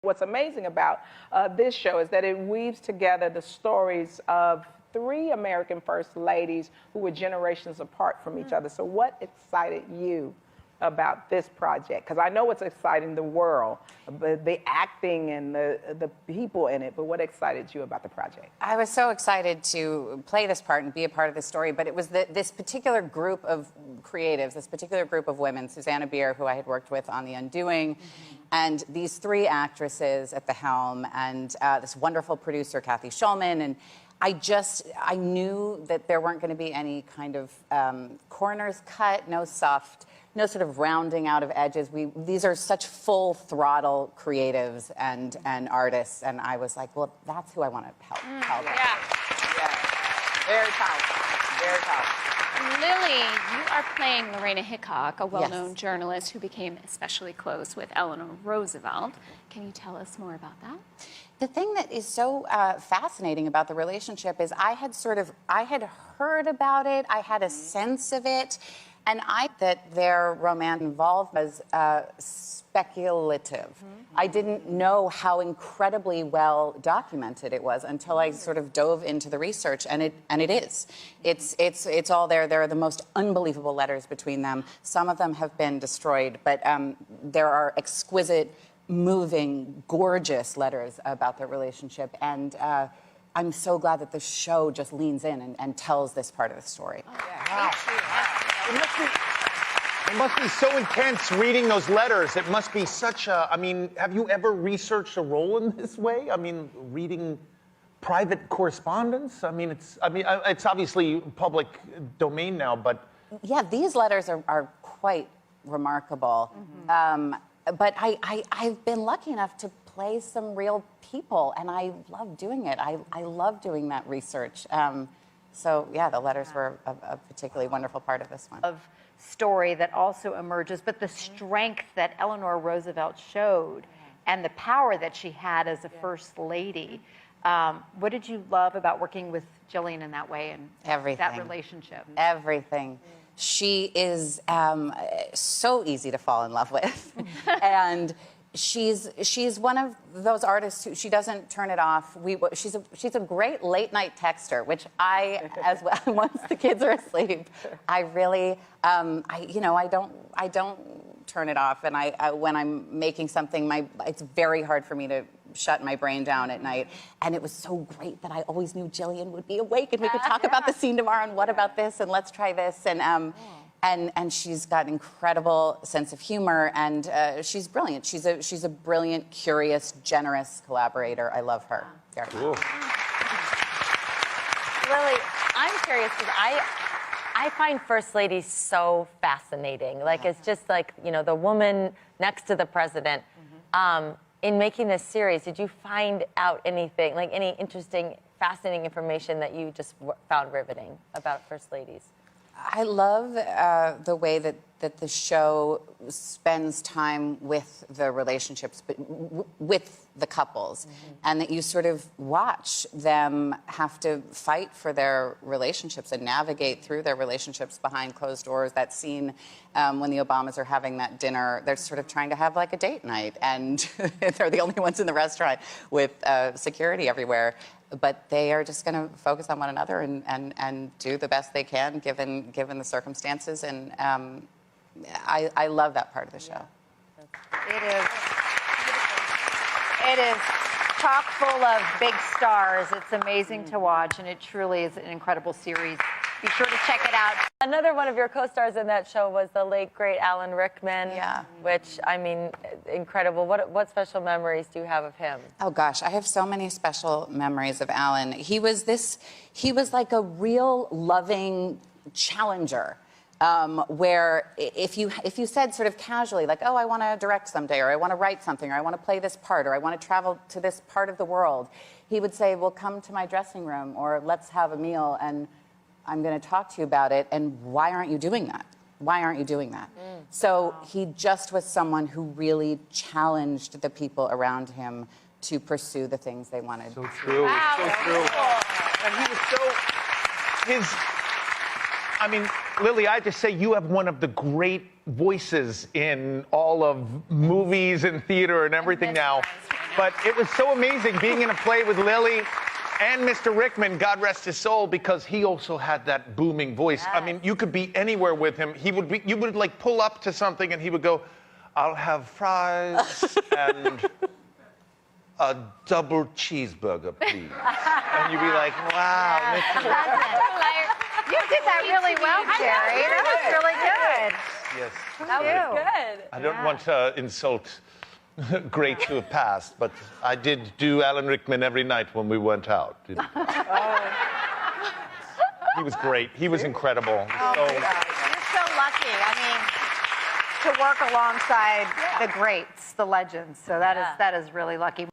what's amazing about this show is that it weaves together the stories of three American first ladies who were generations apart from each other. So what excited you about this project? Because I know what's exciting the world, the acting and the people in it, but what excited you about the project? I was so excited to play this part and be a part of this story, but it was this particular group of creatives, this particular group of women, Susanna Bier, who I had worked with on The Undoing, and these three actresses at the helm, and this wonderful producer, Kathy Schulman, and I knew that there weren't going to be any kind of corners cut, no sort of rounding out of edges. These are such full throttle creatives and artists, and I was like, well, that's who I want to help. Yeah. Very powerful. Very powerful. Lily, you are playing Lorena Hickok, a well-known Yes. journalist who became especially close with Eleanor Roosevelt. Can you tell us more about that? The thing that is so fascinating about the relationship is I had heard about it, I had a sense of it, and that their romantic involvement was speculative. I didn't know how incredibly well documented it was until I sort of dove into the research, and it is. It's all there. There are the most unbelievable letters between them. Some of them have been destroyed, but there are exquisite, moving, gorgeous letters about their relationship, and I'm so glad that the show just leans in and tells this part of the story. Oh, yeah. Wow. It must be so intense reading those letters. It must be such a, I mean, have you ever researched a role in this way? I mean, reading private correspondence? I mean, it's obviously public domain now, but... Yeah, these letters are quite remarkable. But I've been lucky enough to play some real people, and I love doing it. I love doing that research. So, yeah, the letters were a particularly wonderful part of this one. Of story that also emerges, but the strength that Eleanor Roosevelt showed and the power that she had as a first lady. What did you love about working with Jillian in that way and that relationship? Everything. She is so easy to fall in love with. And she's one of those artists who she doesn't turn it off. She's a great late night texter, which I as well. Once the kids are asleep, I really I don't turn it off. And when I'm making something, it's very hard for me to shut my brain down at night. And it was so great that I always knew Jillian would be awake and we could talk about the scene tomorrow and what about this and let's try this. And she's got an incredible sense of humor, and she's brilliant. She's a brilliant, curious, generous collaborator. I love her very much. Lily, I'm curious because I find First Ladies so fascinating. Like, it's just like, you know, the woman next to the president. In making this series, did you find out anything, like any interesting, fascinating information that you just found riveting about First Ladies? I love the way that the show spends time with the relationships, but with the couples, and that you sort of watch them have to fight for their relationships and navigate through their relationships behind closed doors. That scene when the Obamas are having that dinner, they're sort of trying to have like a date night, and they're the only ones in the restaurant with security everywhere. But they are just going to focus on one another and do the best they can given the circumstances. And I love that part of the show. It is chock full of big stars. It's amazing to watch, and it truly is an incredible series. Be sure to check it out. Another one of your co-stars in that show was the late, great Alan Rickman. Yeah. Which, I mean, incredible. What special memories do you have of him? Oh, gosh, I have so many special memories of Alan. He was like a real loving challenger. Where if you said sort of casually, like, oh, I want to direct someday, or I want to write something, or I want to play this part, or I want to travel to this part of the world, he would say, well, come to my dressing room, or let's have a meal, and I'm going to talk to you about it, and why aren't you doing that? Why aren't you doing that? So he just was someone who really challenged the people around him to pursue the things they wanted. So true. Wow, So true. And he was so... I mean, Lily, I have to say, you have one of the great voices in all of movies and theater and everything now. But it was so amazing being in a play with Lily and Mr. Rickman, God rest his soul, because he also had that booming voice. I mean, you could be anywhere with him. You would like pull up to something and he would go, "I'll have fries and a double cheeseburger, please." And you'd be like, wow, Mr. You did that really well, Jerry. That was really good. Yes. That was good. I don't want to insult greats who have passed, but I did do Alan Rickman every night when we went out. He was great. He was incredible. Oh So- my God. You're so lucky. I mean, to work alongside the greats, the legends. So that is really lucky.